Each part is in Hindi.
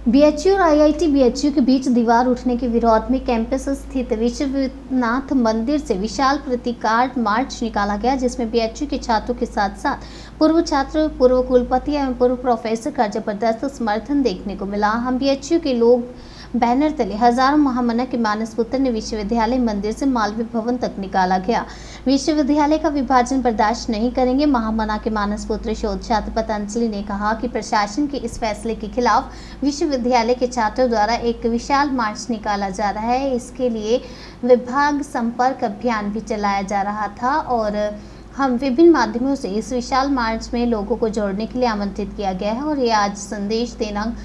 बीएचयू और आईआईटी बीएचयू के बीच दीवार उठने के विरोध में कैंपस स्थित विश्वनाथ मंदिर से विशाल प्रतिकार मार्च निकाला गया, जिसमें बीएचयू के छात्रों के साथ साथ पूर्व छात्र, पूर्व कुलपति एवं पूर्व प्रोफेसर का जबरदस्त समर्थन देखने को मिला। हम बीएचयू के लोग बैनर तले हजारों महामना के मानस पुत्र ने विश्वविद्यालय मंदिर से मालवीय भवन तक निकाला गया। विश्वविद्यालय का विभाजन बर्दाश्त नहीं करेंगे। महामना के मानस पुत्र शोध छात्र पतंजलि ने कहा कि प्रशासन के इस फैसले के खिलाफ विश्वविद्यालय के छात्रों द्वारा एक विशाल मार्च निकाला जा रहा है। इसके लिए विभाग संपर्क अभियान भी चलाया जा रहा था और हम विभिन्न माध्यमों से इस विशाल मार्च में लोगों को जोड़ने के लिए आमंत्रित किया गया है और ये आज संदेश देना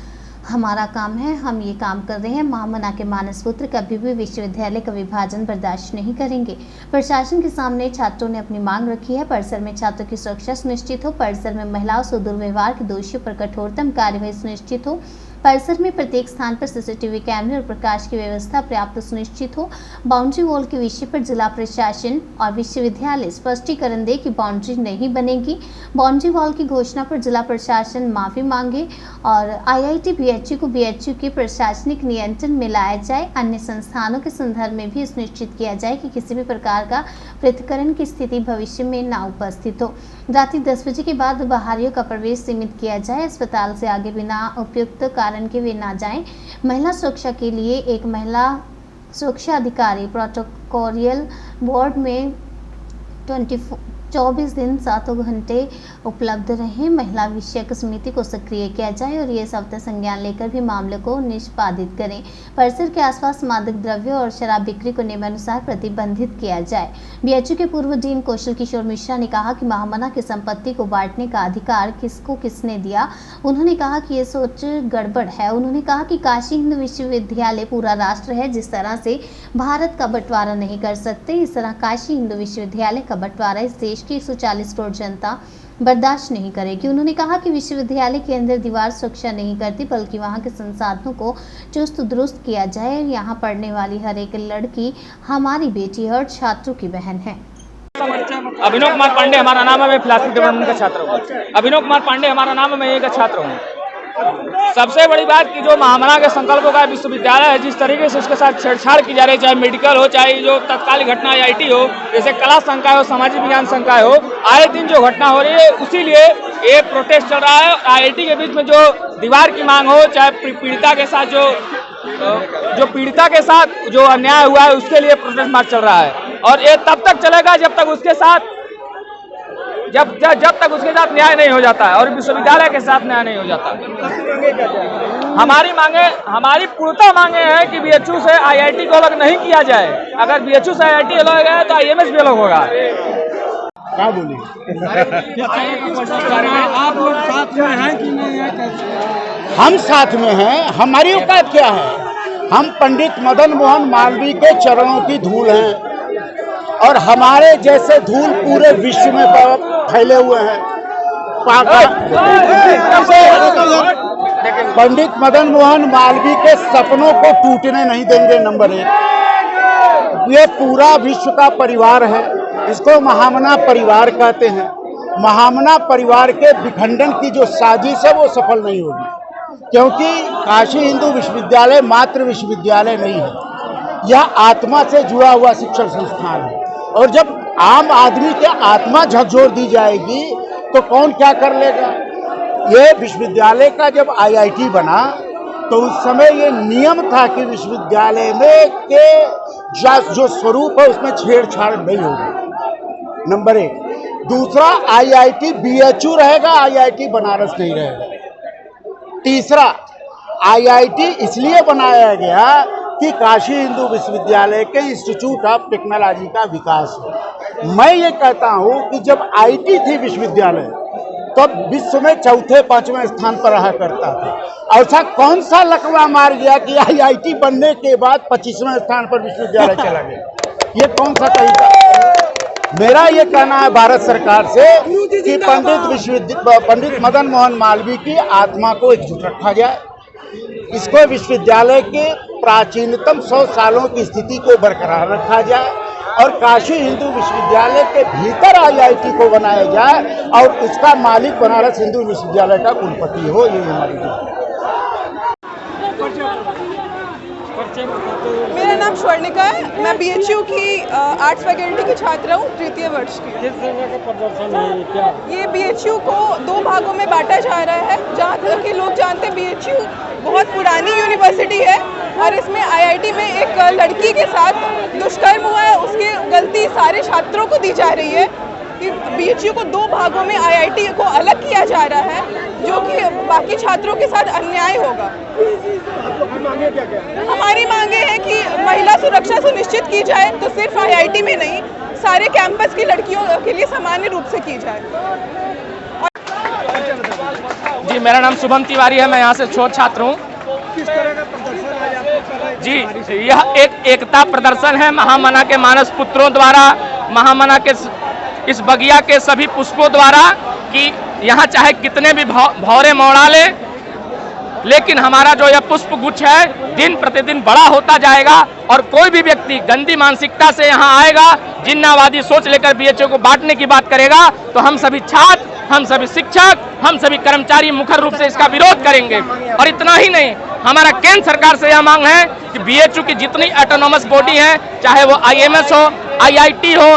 हमारा काम है। हम ये काम कर रहे हैं। महामना के मानस पुत्र कभी भी विश्वविद्यालय का विभाजन बर्दाश्त नहीं करेंगे। प्रशासन के सामने छात्रों ने अपनी मांग रखी है। परिसर में छात्रों की सुरक्षा सुनिश्चित हो। परिसर में महिलाओं से दुर्व्यवहार के दोषियों पर कठोरतम कार्यवाही सुनिश्चित हो। परिसर में प्रत्येक स्थान पर सीसीटीवी कैमरे और प्रकाश की व्यवस्था पर्याप्त सुनिश्चित हो। बाउंड्री वॉल के विषय पर जिला प्रशासन और विश्वविद्यालय स्पष्टीकरण दे कि बाउंड्री नहीं बनेगी। बाउंड्री वॉल की घोषणा पर जिला प्रशासन माफी मांगे और आईआईटी बीएचयू को बीएचयू के प्रशासनिक नियंत्रण में लाया जाए। अन्य संस्थानों के संदर्भ में भी सुनिश्चित किया जाए कि किसी भी प्रकार का पृथक्करण की स्थिति भविष्य में न उपस्थित हो। रात्रि 10 बजे के बाद बाहरियों का प्रवेश सीमित किया जाए। अस्पताल से आगे बिना उपयुक्त कारण के वे ना जाएं। महिला सुरक्षा के लिए एक महिला सुरक्षा अधिकारी प्रोटोकॉलियल बोर्ड में 24 दिन 7 घंटे उपलब्ध रहें। महिला विषयक समिति को सक्रिय किया जाए और ये सप्ताह संज्ञान लेकर भी मामले को निष्पादित करें। परिसर के आसपास मादक द्रव्य और शराब बिक्री को नियमानुसार प्रतिबंधित किया जाए। बीएचयू के पूर्व डीन कौशल किशोर मिश्रा ने कहा कि महामना की संपत्ति को बांटने का अधिकार किसने दिया। उन्होंने कहा कि ये सोच गड़बड़ है। उन्होंने कहा कि काशी हिंदू विश्वविद्यालय पूरा राष्ट्र है। जिस तरह से भारत का बंटवारा नहीं कर सकते, इस तरह काशी हिंदू विश्वविद्यालय का बंटवारा इस देश की 140 करोड़ जनता बर्दाश्त नहीं करेगी। उन्होंने कहा कि विश्वविद्यालय के अंदर दीवार सुरक्षा नहीं करती, बल्कि वहां के संसाधनों को चुस्त दुरुस्त किया जाए। यहाँ पढ़ने वाली हर एक लड़की हमारी बेटी और छात्रों की बहन है। अभिनव कुमार पांडे हमारा नाम है। मैं फिलॉसफी डिपार्टमेंट का छात्र हूँ। अभिनव कुमार पांडे हमारा नाम है। मैं एक छात्र हूँ। सबसे बड़ी बात कि जो महामना के संकल्पों का विश्वविद्यालय है, जिस तरीके से उसके साथ छेड़छाड़ की जा रही है, चाहे मेडिकल हो, चाहे जो तत्कालीन घटना आईआईटी हो, जैसे कला संकाय हो, सामाजिक विज्ञान संकाय हो, आए दिन जो घटना हो रही है, उसीलिए ये प्रोटेस्ट चल रहा है। आईआईटी के बीच में जो दीवार की मांग हो, चाहे पीड़िता के साथ जो अन्याय हुआ है, उसके लिए प्रोटेस्ट मार्च चल रहा है और ये तब तक चलेगा जब तक उसके साथ न्याय नहीं हो जाता है और विश्वविद्यालय के साथ न्याय नहीं हो जाता। हमारी पूर्णतः मांगे हैं कि बीएचयू से आईआईटी को अलग नहीं किया जाए। अगर बीएचयू से आईआईटी अलग हो गया तो आईएमएस भी अलग होगा। क्या बोलिए? आप लोग साथ में हैं कि नहीं है? हम साथ में हैं। हमारी औकात क्या है? हम पंडित मदन मोहन मालवीय के चरणों की धूल हैं और हमारे जैसे धूल पूरे विश्व में फैले हुए हैं। पंडित मदन मोहन मालवीय के सपनों को टूटने नहीं देंगे। नंबर 1, ये पूरा विश्व का परिवार है। इसको महामना परिवार कहते हैं। महामना परिवार के विखंडन की जो साजिश है वो सफल नहीं होगी, क्योंकि काशी हिंदू विश्वविद्यालय मात्र विश्वविद्यालय नहीं है, यह आत्मा से जुड़ा हुआ शिक्षण संस्थान है। और जब आम आदमी के आत्मा झकझोर दी जाएगी तो कौन क्या कर लेगा। ये विश्वविद्यालय का जब आईआईटी बना तो उस समय ये नियम था कि विश्वविद्यालय में के जो स्वरूप है उसमें छेड़छाड़ नहीं होगी। नंबर 1। दूसरा, आईआईटी बीएचयू रहेगा, आईआईटी बनारस नहीं रहेगा। तीसरा, आईआईटी इसलिए बनाया गया कि काशी हिंदू विश्वविद्यालय के इंस्टीट्यूट ऑफ टेक्नोलॉजी का विकास हो। मैं ये कहता हूँ कि जब आईटी थी विश्वविद्यालय तब विश्व में 4-5वें स्थान पर रहा करता था। ऐसा कौन सा लकवा मार गया कि आईआईटी बनने के बाद 25वें स्थान पर विश्वविद्यालय चला गया? ये कौन सा तरीका? मेरा ये कहना है भारत सरकार से कि पंडित मदन मोहन मालवीय की आत्मा को एकजुट रखा जाए। इसको विश्वविद्यालय के प्राचीनतम 100 सालों की स्थिति को बरकरार रखा जाए और काशी हिंदू विश्वविद्यालय के भीतर आईआईटी को बनाया जाए और उसका मालिक बनारस हिंदू विश्वविद्यालय का कुलपति हो। ये हमारी मेरा नाम स्वर्णिका है। मैं BHU की आर्ट्स फैकल्टी की छात्रा हूँ, तृतीय वर्ष की। किस तरह का प्रदर्शन है क्या? ये BHU को 2 भागों में बांटा जा रहा है। जहाँ तक कि लोग जानते हैं BHU बहुत पुरानी यूनिवर्सिटी है और इसमें IIT में एक लड़की के साथ दुष्कर्म हुआ है, उसकी गलती सारे छात्रों को दी जा रही है कि BHU को 2 भागों में IIT को अलग किया जा रहा है, जो कि बाकी छात्रों के साथ अन्याय होगा। हमारी मांगे हैं कि महिला सुरक्षा सुनिश्चित की जाए, तो सिर्फ IIT में नहीं, सारे कैंपस की लड़कियों के लिए सामान्य रूप से की जाए। जी, मेरा नाम शुभम तिवारी है, मैं यहाँ से छोट छात्र हूँ। किस तरह का प्रदर्शन आज आपको चल रहा है? जी, यह एक एकता प्रदर्शन है महामना के मानस पुत्रों द्वारा, महामना के इस बगिया के सभी पुष्पों द्वारा, कि यहाँ चाहे कितने भी भौरे मौड़ाले, लेकिन हमारा जो यह पुष्प गुच्छ है दिन प्रतिदिन बड़ा होता जाएगा और कोई भी व्यक्ति गंदी मानसिकता से यहाँ आएगा, जिन्नावादी सोच लेकर BHU को बांटने की बात करेगा, तो हम सभी छात्र, हम सभी शिक्षक, हम सभी कर्मचारी मुखर रूप से इसका विरोध करेंगे। और इतना ही नहीं, हमारा केंद्र सरकार से यह मांग है कि BHU की जितनी ऑटोनोमस बॉडी है, चाहे वो IMS हो, IIT हो,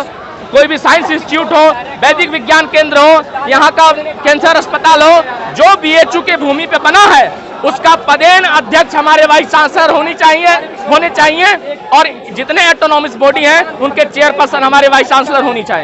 कोई भी साइंस इंस्टीट्यूट हो, वैदिक विज्ञान केंद्र हो, यहाँ का कैंसर अस्पताल हो, जो BHU के भूमि पे बना है, उसका पदेन अध्यक्ष हमारे वाइस चांसलर होने चाहिए और जितने ऑटोनोमस बॉडी हैं उनके चेयरपर्सन हमारे वाइस चांसलर होनी चाहिए।